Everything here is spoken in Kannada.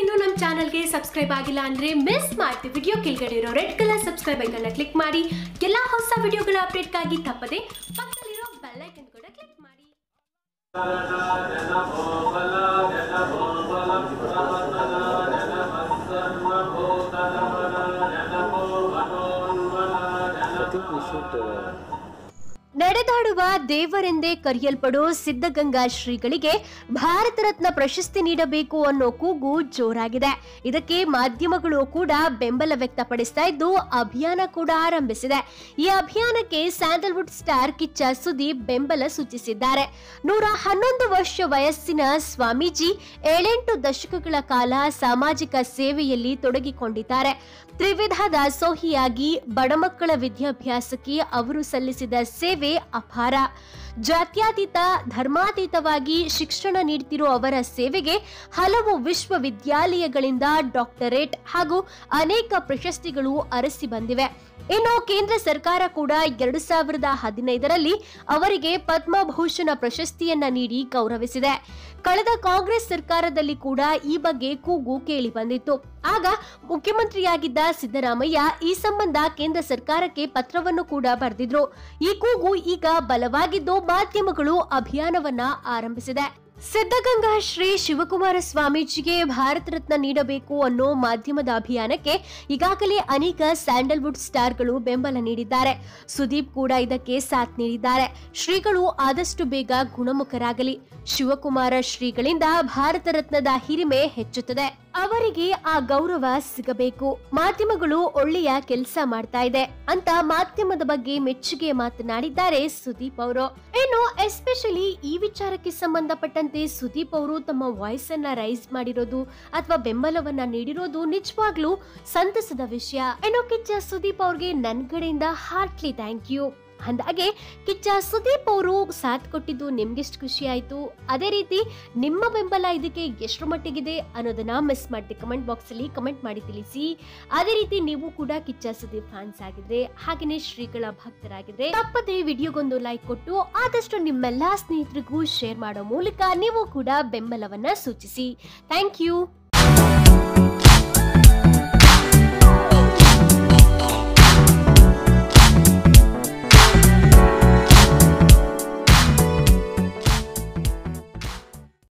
ನೀವಿನ್ನೂ ನಮ್ಮ ಚಾನಲ್ಗೆ ಸಬ್ಸ್ಕ್ರೈಬ್ ಆಗಿಲ್ಲ ಅಂದ್ರೆ ಮಿಸ್ ಮಾಡ್ತಿ ವಿಡಿಯೋ ಕೆಳಗಡೆ ಇರೋ red colour subscribe icon click ಮಾಡಿ ಎಲ್ಲ ಹೊಸ ವಿಡಿಯೋಗಳ ಅಪ್ಡೇಟ್ಗಾಗಿ ತಪ್ಪದೆ ಪಕ್ಕದಲ್ಲಿರೋ ಬೆಲ್ ಐಕಾನ್ ಕೂಡ ಕ್ಲಿಕ್ ಮಾಡಿ. ನಡೆದಾಡುವ ದೇವರೆಂದೇ ಕರೆಯಲ್ಪಡೋ ಸಿದ್ಧಗಂಗಾ ಶ್ರೀಗಳಿಗೆ ಭಾರತ ರತ್ನ ಪ್ರಶಸ್ತಿ ನೀಡಬೇಕು ಅನ್ನೋ ಕೂಗು ಜೋರಾಗಿದೆ. ಇದಕ್ಕೆ ಮಾಧ್ಯಮಗಳು ಕೂಡ ಬೆಂಬಲ ವ್ಯಕ್ತಪಡಿಸ್ತಾ ಇದ್ದು ಅಭಿಯಾನ ಕೂಡ ಆರಂಭಿಸಿದೆ. ಈ ಅಭಿಯಾನಕ್ಕೆ ಸ್ಯಾಂಡಲ್ವುಡ್ ಸ್ಟಾರ್ ಕಿಚ್ಚ ಸುದೀಪ್ ಬೆಂಬಲ ಸೂಚಿಸಿದ್ದಾರೆ. 111 ವರ್ಷ ವಯಸ್ಸಿನ ಸ್ವಾಮೀಜಿ 7-8 ದಶಕಗಳ ಕಾಲ ಸಾಮಾಜಿಕ ಸೇವೆಯಲ್ಲಿ ತೊಡಗಿಕೊಂಡಿದ್ದಾರೆ. ತ್ರಿವಿಧ ದಾಸೋಹಿಯಾಗಿ ಬಡಮಕ್ಕಳ ವಿದ್ಯಾಭ್ಯಾಸಕ್ಕೆ ಅವರು ಸಲ್ಲಿಸಿದ ಸೇವೆ ಅಪಾರ. ಜಾತ್ಯತೀತ ಧರ್ಮಾತೀತವಾಗಿ ಶಿಕ್ಷಣ ನೀಡುತ್ತಿರೋ ಅವರ ಸೇವೆಗೆ ಹಲವು ವಿಶ್ವವಿದ್ಯಾಲಯಗಳಿಂದ ಡಾಕ್ಟರೇಟ್ ಹಾಗೂ ಅನೇಕ ಪ್ರಶಸ್ತಿಗಳು ಅರಸಿ ಬಂದಿವೆ. ಇನ್ನು ಕೇಂದ್ರ ಸರ್ಕಾರ ಕೂಡ 2015ರಲ್ಲಿ ಅವರಿಗೆ ಪದ್ಮಭೂಷಣ ಪ್ರಶಸ್ತಿಯನ್ನ ನೀಡಿ ಗೌರವಿಸಿದೆ. ಕಳೆದ ಕಾಂಗ್ರೆಸ್ ಸರ್ಕಾರದಲ್ಲಿ ಕೂಡ ಈ ಬಗ್ಗೆ ಕೂಗು ಕೇಳಿ ಬಂದಿತ್ತು. ಆಗ ಮುಖ್ಯಮಂತ್ರಿಯಾಗಿದ್ದ ಸಿದ್ದರಾಮಯ್ಯ ಈ ಸಂಬಂಧ ಕೇಂದ್ರ ಸರ್ಕಾರಕ್ಕೆ ಪತ್ರವನ್ನು ಕೂಡ ಬರೆದಿದ್ರು. ಈ ಕೂಗು ಈಗ ಬಲವಾಗಿದ್ದು ಮಾಧ್ಯಮಗಳು ಅಭಿಯಾನವನ್ನ ಆರಂಭಿಸಿದೆ. ಸಿದ್ಧಗಂಗಾ ಶ್ರೀ ಶಿವಕುಮಾರ ಸ್ವಾಮೀಜಿಗೆ ಭಾರತ ರತ್ನ ನೀಡಬೇಕು ಅನ್ನೋ ಮಾಧ್ಯಮದ ಅಭಿಯಾನಕ್ಕೆ ಈಗಾಗಲೇ ಅನೇಕ ಸ್ಯಾಂಡಲ್ವುಡ್ ಸ್ಟಾರ್ಗಳು ಬೆಂಬಲ ನೀಡಿದ್ದಾರೆ. ಸುದೀಪ್ ಕೂಡ ಇದಕ್ಕೆ ಸಾಥ್ ನೀಡಿದ್ದಾರೆ. ಶ್ರೀಗಳು ಆದಷ್ಟು ಬೇಗ ಗುಣಮುಖರಾಗಲಿ. ಶಿವಕುಮಾರ ಶ್ರೀಗಳಿಂದ ಭಾರತ ರತ್ನದ ಹಿರಿಮೆ ಹೆಚ್ಚುತ್ತದೆ. ಅವರಿಗೆ ಆ ಗೌರವ ಸಿಗಬೇಕು. ಮಾಧ್ಯಮಗಳು ಒಳ್ಳೆಯ ಕೆಲಸ ಮಾಡ್ತಾ ಇದೆ ಅಂತ ಮಾಧ್ಯಮದ ಬಗ್ಗೆ ಮೆಚ್ಚುಗೆ ಮಾತನಾಡಿದ್ದಾರೆ ಸುದೀಪ್ ಅವರು. ಇನ್ನು ಎಸ್ಪೆಷಲಿ ಈ ವಿಚಾರಕ್ಕೆ ಸಂಬಂಧಪಟ್ಟಂತೆ ಸುದೀಪ್ ಅವರು ತಮ್ಮ ವಾಯ್ಸ್ ಅನ್ನ ರೈಸ್ ಮಾಡಿರೋದು ಅಥವಾ ಬೆಂಬಲವನ್ನ ನೀಡಿರೋದು ನಿಜವಾಗ್ಲೂ ಸಂತಸದ ವಿಷಯ. ಇನ್ನು ಕಿಚ್ಚ ಸುದೀಪ್ ಅವ್ರಿಗೆ ನನ್ನ ಕಡೆಯಿಂದ ಹಾರ್ಟ್ಲಿ ಥ್ಯಾಂಕ್ ಯು. ಅಂದಾಗೆ ಕಿಚ್ಚ ಸುದೀಪ್ ಅವರು ಸಾಥ್ ಕೊಟ್ಟಿದ್ದು ನಿಮ್ಗೆಷ್ಟು ಖುಷಿ ಆಯ್ತು, ಅದೇ ರೀತಿ ನಿಮ್ಮ ಬೆಂಬಲ ಇದಕ್ಕೆ ಎಷ್ಟು ಮಟ್ಟಿಗಿದೆ ಅನ್ನೋದನ್ನ ಮಿಸ್ ಮಾಡಿ ಕಮೆಂಟ್ ಬಾಕ್ಸ್ ಅಲ್ಲಿ ಕಮೆಂಟ್ ಮಾಡಿ ತಿಳಿಸಿ. ಅದೇ ರೀತಿ ನೀವು ಕೂಡ ಕಿಚ್ಚ ಸುದೀಪ್ ಫ್ಯಾನ್ಸ್ ಆಗಿದ್ರೆ ಹಾಗೇನೆ ಶ್ರೀಗಳ ಭಕ್ತರಾಗಿದ್ರೆ ತಪ್ಪದೆ ವಿಡಿಯೋಗೊಂದು ಲೈಕ್ ಕೊಟ್ಟು ಆದಷ್ಟು ನಿಮ್ಮೆಲ್ಲಾ ಸ್ನೇಹಿತರಿಗೂ ಶೇರ್ ಮಾಡೋ ಮೂಲಕ ನೀವು ಕೂಡ ಬೆಂಬಲವನ್ನ ಸೂಚಿಸಿ. Thank you.